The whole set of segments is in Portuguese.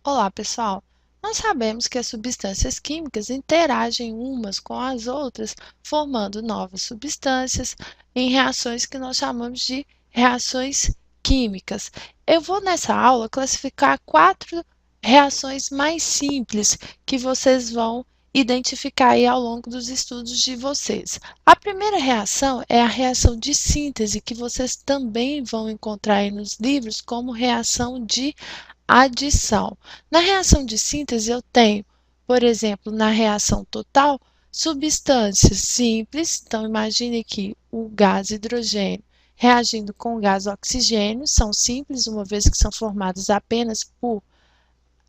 Olá, pessoal! Nós sabemos que as substâncias químicas interagem umas com as outras, formando novas substâncias em reações que nós chamamos de reações químicas. Eu vou, nessa aula, classificar 4 reações mais simples que vocês vão identificar aí ao longo dos estudos de vocês. A primeira reação é a reação de síntese, que vocês também vão encontrar aí nos livros como reação de adição. Na reação de síntese, eu tenho, por exemplo, na reação total, substâncias simples. Então, imagine que o gás hidrogênio reagindo com o gás oxigênio são simples, uma vez que são formados apenas por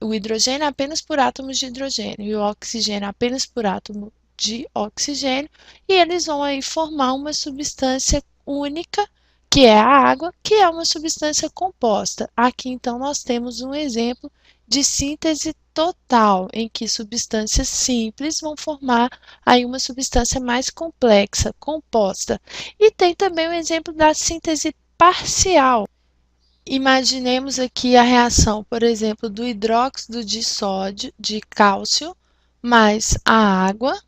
o hidrogênio apenas por átomos de hidrogênio e o oxigênio apenas por átomo de oxigênio, e eles vão aí formar uma substância única, que é a água, que é uma substância composta. Aqui, então, nós temos um exemplo de síntese total, em que substâncias simples vão formar aí uma substância mais complexa, composta. E tem também o exemplo da síntese parcial. Imaginemos aqui a reação, por exemplo, do hidróxido de sódio, de cálcio, mais a água,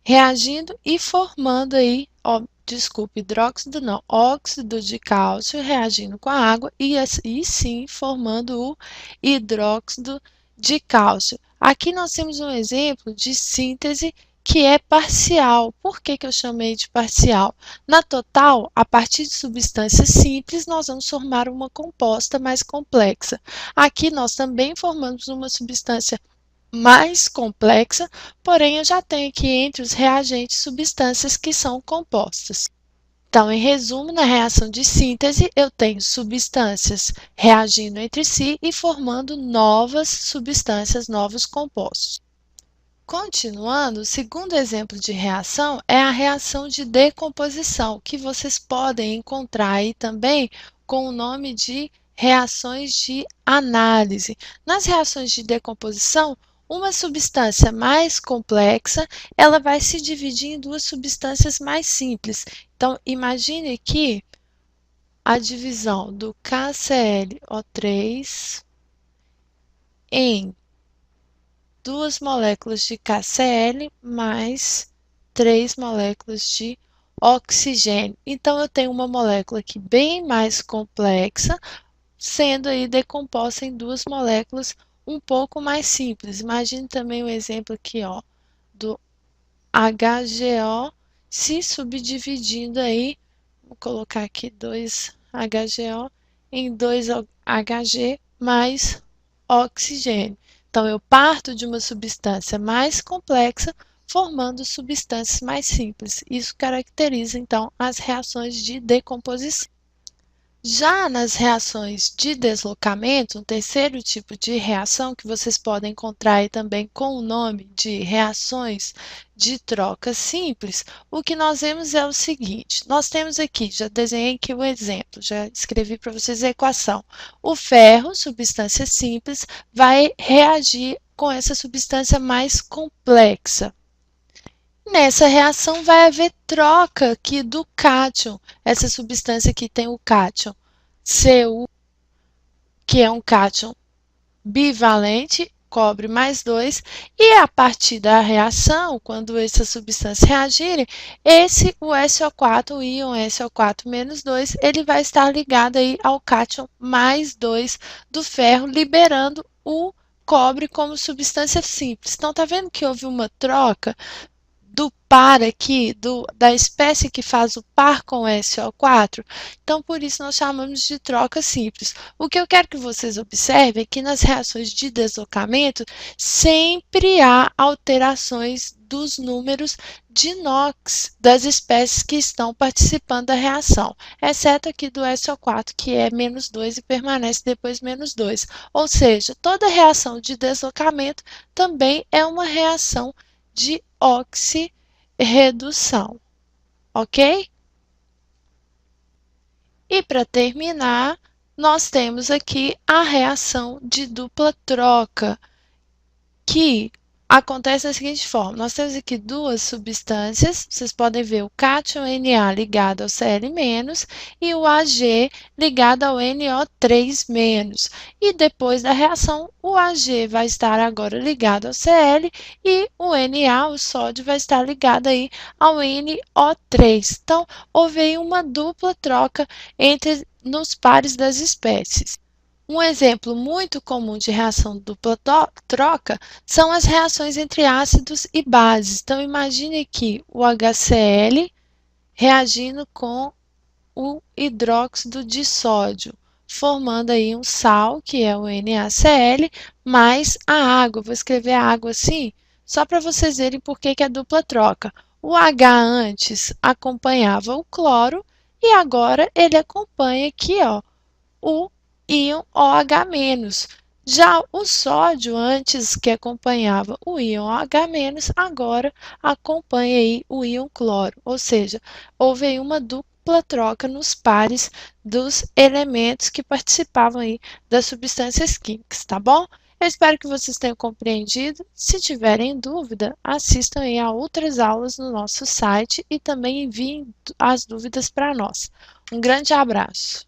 reagindo e formando aí, ó, desculpe, hidróxido não, óxido de cálcio reagindo com a água e sim formando o hidróxido de cálcio. Aqui nós temos um exemplo de síntese que é parcial. Por que eu chamei de parcial? Na total, a partir de substâncias simples, nós vamos formar uma composta mais complexa. Aqui nós também formamos uma substância mais complexa, porém eu já tenho aqui entre os reagentes substâncias que são compostas. Então, em resumo, na reação de síntese, eu tenho substâncias reagindo entre si e formando novas substâncias, novos compostos. Continuando, o segundo exemplo de reação é a reação de decomposição, que vocês podem encontrar aí também com o nome de reações de análise. Nas reações de decomposição, uma substância mais complexa, ela vai se dividir em duas substâncias mais simples. Então, imagine aqui a divisão do KClO3 em duas moléculas de KCl mais 3 moléculas de oxigênio. Então, eu tenho uma molécula aqui bem mais complexa, sendo aí decomposta em duas moléculas um pouco mais simples. Imagine também o exemplo aqui, ó, do HGO se subdividindo aí, vou colocar aqui 2 HGO em 2 Hg mais oxigênio. Então, eu parto de uma substância mais complexa, formando substâncias mais simples. Isso caracteriza, então, as reações de decomposição. Já nas reações de deslocamento, um terceiro tipo de reação que vocês podem encontrar aí também com o nome de reações de troca simples, o que nós vemos é o seguinte: nós temos aqui, já desenhei aqui o exemplo, já escrevi para vocês a equação. O ferro, substância simples, vai reagir com essa substância mais complexa. Nessa reação vai haver troca aqui do cátion, essa substância aqui tem o cátion Cu, que é um cátion bivalente, cobre mais 2, e a partir da reação, quando essas substâncias reagirem, o SO4, o íon SO4 menos 2, ele vai estar ligado aí ao cátion mais 2 do ferro, liberando o cobre como substância simples. Então, tá vendo que houve uma troca do par aqui, da espécie que faz o par com SO4, então por isso nós chamamos de troca simples. O que eu quero que vocês observem é que nas reações de deslocamento sempre há alterações dos números de NOx das espécies que estão participando da reação, exceto aqui do SO4, que é menos 2 e permanece depois menos 2. Ou seja, toda reação de deslocamento também é uma reação de oxirredução, ok? E para terminar, nós temos aqui a reação de dupla troca, que acontece da seguinte forma: nós temos aqui duas substâncias, vocês podem ver o cátion Na ligado ao Cl- e o Ag ligado ao NO3-. E depois da reação, o Ag vai estar agora ligado ao Cl e o Na, o sódio, vai estar ligado aí ao NO3. Então, houve aí uma dupla troca nos pares das espécies. Um exemplo muito comum de reação dupla troca são as reações entre ácidos e bases. Então, imagine aqui o HCl reagindo com o hidróxido de sódio, formando aí um sal, que é o NaCl, mais a água. Vou escrever a água assim, só para vocês verem por que é dupla troca. O H antes acompanhava o cloro e agora ele acompanha aqui, ó, o íon OH-. Já o sódio, antes que acompanhava o íon OH-, agora acompanha aí o íon cloro, ou seja, houve aí uma dupla troca nos pares dos elementos que participavam aí das substâncias químicas, tá bom? Eu espero que vocês tenham compreendido. Se tiverem dúvida, assistam aí a outras aulas no nosso site e também enviem as dúvidas para nós. Um grande abraço!